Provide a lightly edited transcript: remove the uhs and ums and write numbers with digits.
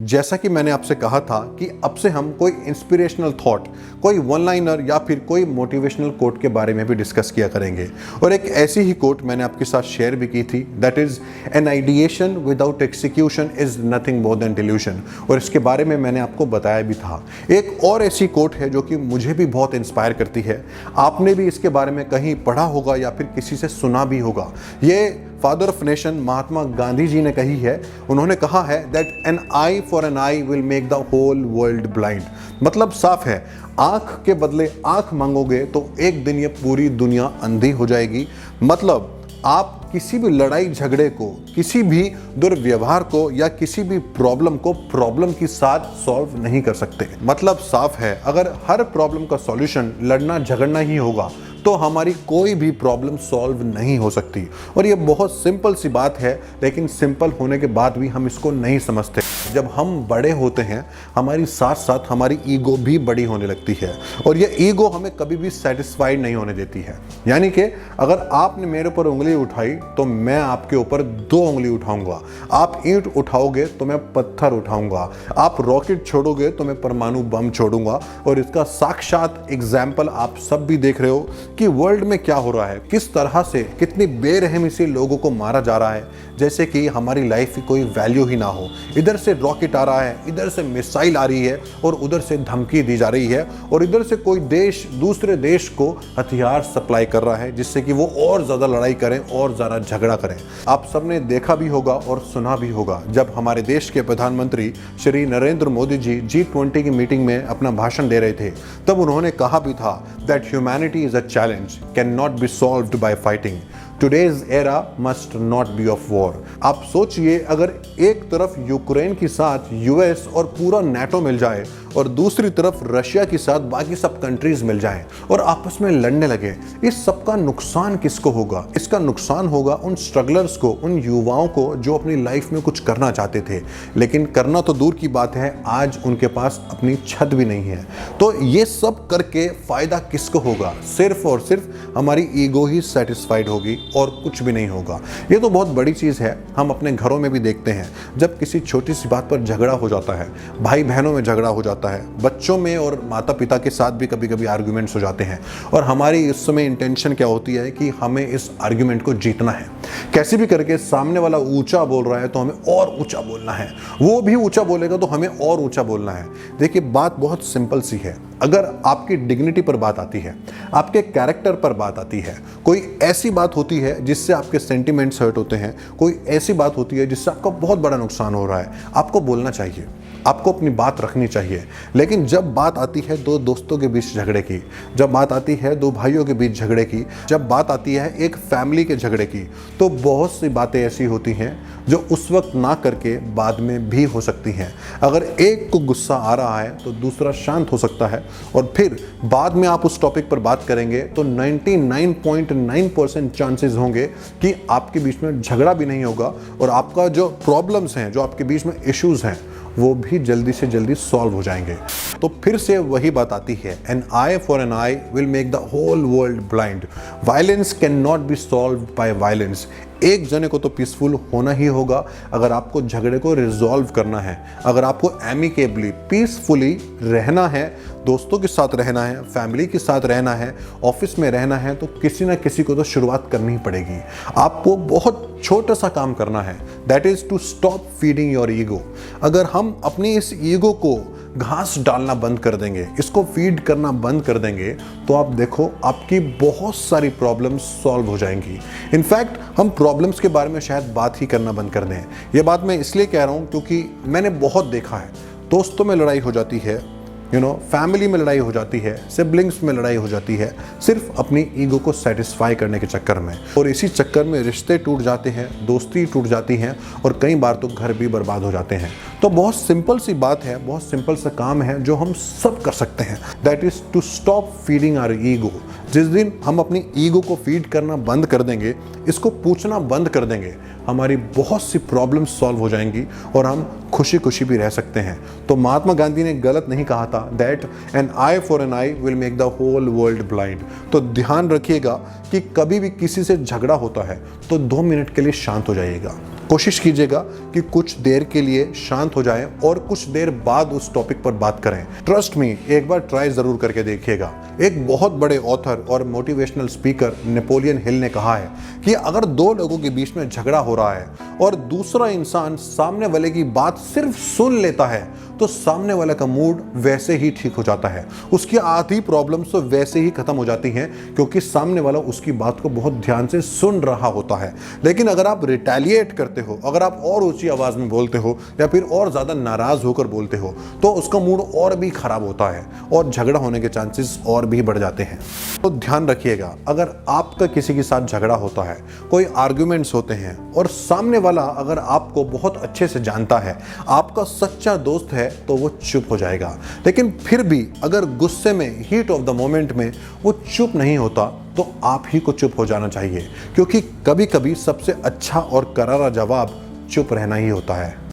जैसा कि मैंने आपसे कहा था कि अब से हम कोई इंस्पिरेशनल थॉट, कोई वन लाइनर या फिर कोई मोटिवेशनल कोट के बारे में भी डिस्कस किया करेंगे। और एक ऐसी ही कोट मैंने आपके साथ शेयर भी की थी, that is an ideation without execution is nothing more than delusion. और इसके बारे में मैंने आपको बताया भी था। एक और ऐसी कोट है जो कि मुझे भी बहुत इंस्पायर करती है। आपने भी इसके बारे में कहीं पढ़ा होगा या फिर किसी से सुना भी होगा। ये father of nation Mahatma Gandhi ji ने कही है। उन्होंने कहा है that an eye for an eye will make the whole world blind. मतलब साफ है, आंख के बदले आंख मांगोगे तो एक दिन ये पूरी दुनिया अंधी हो जाएगी। मतलब आप किसी भी लड़ाई झगड़े को, किसी भी दुर्व्यवहार को या किसी भी प्रॉब्लम को प्रॉब्लम के साथ सॉल्व नहीं कर सकते। मतलब साफ है, अगर हर प्रॉब्लम का सॉल्यूशन लड़ना झगड़ना ही होगा तो हमारी कोई भी प्रॉब्लम सॉल्व नहीं हो सकती। और ये बहुत सिंपल सी बात है, लेकिन सिंपल होने के बाद भी हम इसको नहीं समझते। जब हम बड़े होते हैं, हमारी साथ साथ हमारी ईगो भी बड़ी होने लगती है और ये ईगो हमें कभी भी सेटिस्फाइड नहीं होने देती है। यानी कि अगर आपने मेरे ऊपर उंगली उठाई तो मैं आपके ऊपर 2 उंगली उठाऊंगा। आप ईंट उठाओगे तो मैं पत्थर उठाऊंगा। आप रॉकेट छोड़ोगे तो मैं परमाणु बम छोड़ूंगा। और इसका साक्षात एग्जाम्पल आप सब भी देख रहे हो कि वर्ल्ड में क्या हो रहा है, किस तरह से, कितनी बेरहमी से लोगों को मारा जा रहा है, जैसे कि हमारी लाइफ की कोई वैल्यू ही ना हो। इधर से रॉकेट आ रहा है, इधर से मिसाइल आ रही है और उधर से धमकी दी जा रही है और इधर से कोई देश दूसरे देश को हथियार सप्लाई कर रहा है जिससे कि वो और ज़्यादा लड़ाई करें और ज़्यादा झगड़ा करें। आप सबने देखा भी होगा और सुना भी होगा, जब हमारे देश के प्रधानमंत्री श्री नरेंद्र मोदी जी G20 की मीटिंग में अपना भाषण दे रहे थे, तब उन्होंने कहा भी था that humanity is a challenge can not be solved bye fighting. Today's era must not be of war। आप सोचिए, अगर एक तरफ यूक्रेन के साथ यूएस और पूरा नेटो मिल जाए और दूसरी तरफ रशिया के साथ बाकी सब कंट्रीज मिल जाएं और आपस में लड़ने लगे, इस सब का नुकसान किसको होगा? इसका नुकसान होगा उन स्ट्रगलर्स को, उन युवाओं को जो अपनी लाइफ में कुछ करना चाहते थे, लेकिन करना तो दूर की बात है, आज उनके पास अपनी छत भी नहीं है। तो ये सब करके फायदा किसको होगा? सिर्फ और सिर्फ हमारी ईगो ही सेटिस्फाइड होगी और कुछ भी नहीं होगा। ये तो बहुत बड़ी चीज़ है। हम अपने घरों में भी देखते हैं, जब किसी छोटी सी बात पर झगड़ा हो जाता है, भाई बहनों में झगड़ा हो जाता है, बच्चों में और माता पिता के साथ भी कभी कभी आर्ग्यूमेंट्स हो जाते हैं और हमारी इस समय इंटेंशन क्या होती है कि हमें इस आर्ग्यूमेंट को जीतना है। कैसे भी करके सामने वाला ऊंचा बोल रहा है तो हमें और ऊंचा बोलना है, वो भी ऊंचा बोलेगा तो हमें और ऊंचा बोलना है। देखिए, बात बहुत सिंपल सी है। अगर आपकी डिग्निटी पर बात आती है, आपके कैरेक्टर पर बात आती है, कोई ऐसी बात होती है जिससे आपके सेंटिमेंट्स हर्ट होते हैं, कोई ऐसी बात होती है जिससे आपका बहुत बड़ा नुकसान हो रहा है, आपको बोलना चाहिए, आपको अपनी बात रखनी चाहिए। लेकिन जब बात आती है 2 दोस्तों के बीच झगड़े की, जब बात आती है 2 भाइयों के बीच झगड़े की, जब बात आती है एक फैमिली के झगड़े की, तो बहुत सी बातें ऐसी होती हैं जो उस वक्त ना करके बाद में भी हो सकती हैं। अगर एक को गुस्सा आ रहा है तो दूसरा शांत हो सकता है और फिर बाद में आप उस टॉपिक पर बात करेंगे तो 99.9% चांसेस होंगे कि आपके बीच में झगड़ा भी नहीं होगा और आपका जो प्रॉब्लम्स हैं, जो आपके बीच में इश्यूज़ हैं, वो भी जल्दी से जल्दी सॉल्व हो जाएंगे। तो फिर से वही बात आती है, an eye for an eye will make the whole world blind. Violence can not be solved by violence. एक जने को तो पीसफुल होना ही होगा अगर आपको झगड़े को रिजॉल्व करना है, अगर आपको एमिकेबली पीसफुली रहना है, दोस्तों के साथ रहना है, फैमिली के साथ रहना है, ऑफिस में रहना है, तो किसी ना किसी को तो शुरुआत करनी ही पड़ेगी। आपको बहुत छोटा सा काम करना है, that is to stop feeding your ego. अगर हम अपनी इस ईगो को घास डालना बंद कर देंगे, इसको फीड करना बंद कर देंगे, तो आप देखो आपकी बहुत सारी प्रॉब्लम्स सॉल्व हो जाएंगी। इनफैक्ट हम प्रॉब्लम्स के बारे में शायद बात ही करना बंद कर दें। ये बात मैं इसलिए कह रहा हूँ क्योंकि मैंने बहुत देखा है, दोस्तों में लड़ाई हो जाती है, फैमिली में लड़ाई हो जाती है, सिबलिंग्स में लड़ाई हो जाती है, सिर्फ अपनी ईगो को सेटिस्फाई करने के चक्कर में। और इसी चक्कर में रिश्ते टूट जाते हैं, दोस्ती टूट जाती हैं और कई बार तो घर भी बर्बाद हो जाते हैं। तो बहुत सिंपल सी बात है, बहुत सिंपल सा काम है जो हम सब कर सकते हैं, that is to stop feeding our ego. जिस दिन हम अपनी ईगो को फीड करना बंद कर देंगे, इसको पूछना बंद कर देंगे, हमारी बहुत सी प्रॉब्लम्स सॉल्व हो जाएंगी और हम खुशी खुशी भी रह सकते हैं। तो महात्मा गांधी ने गलत नहीं कहा था that an eye for an eye will make the whole world blind. तो ध्यान रखिएगा कि कभी भी किसी से झगड़ा होता है तो 2 मिनट के लिए शांत हो जाइएगा, कोशिश कीजिएगा कि कुछ देर के लिए शांत हो जाएं और कुछ देर बाद उस टॉपिक पर बात करें। ट्रस्ट मी, एक बार ट्राई ज़रूर करके देखिएगा। एक बहुत बड़े ऑथर और मोटिवेशनल स्पीकर नेपोलियन हिल ने कहा है कि अगर दो लोगों के बीच में झगड़ा हो रहा है और दूसरा इंसान सामने वाले की बात सिर्फ सुन लेता है तो सामने वाले का मूड वैसे ही ठीक हो जाता है, उसकी आधी प्रॉब्लम्स तो वैसे ही खत्म हो जाती हैं क्योंकि सामने वाला उसकी बात को बहुत ध्यान से सुन रहा होता है। लेकिन अगर आप रिटेलिएट करते हो, अगर आप और ऊंची आवाज़ में बोलते हो या फिर और ज़्यादा नाराज़ होकर बोलते हो तो उसका मूड और भी खराब होता है और झगड़ा होने के चांसेस और भी बढ़ जाते हैं। तो ध्यान रखिएगा, अगर आपका किसी के साथ झगड़ा होता है, कोई आर्ग्यूमेंट्स होते हैं और सामने वाला अगर आपको बहुत अच्छे से जानता है, आपका सच्चा दोस्त है, तो वो चुप हो जाएगा। लेकिन फिर भी अगर गुस्से में, हीट ऑफ द मोमेंट में वो चुप नहीं होता तो आप ही को चुप हो जाना चाहिए, क्योंकि कभी कभी सबसे अच्छा और करारा जवाब चुप रहना ही होता है।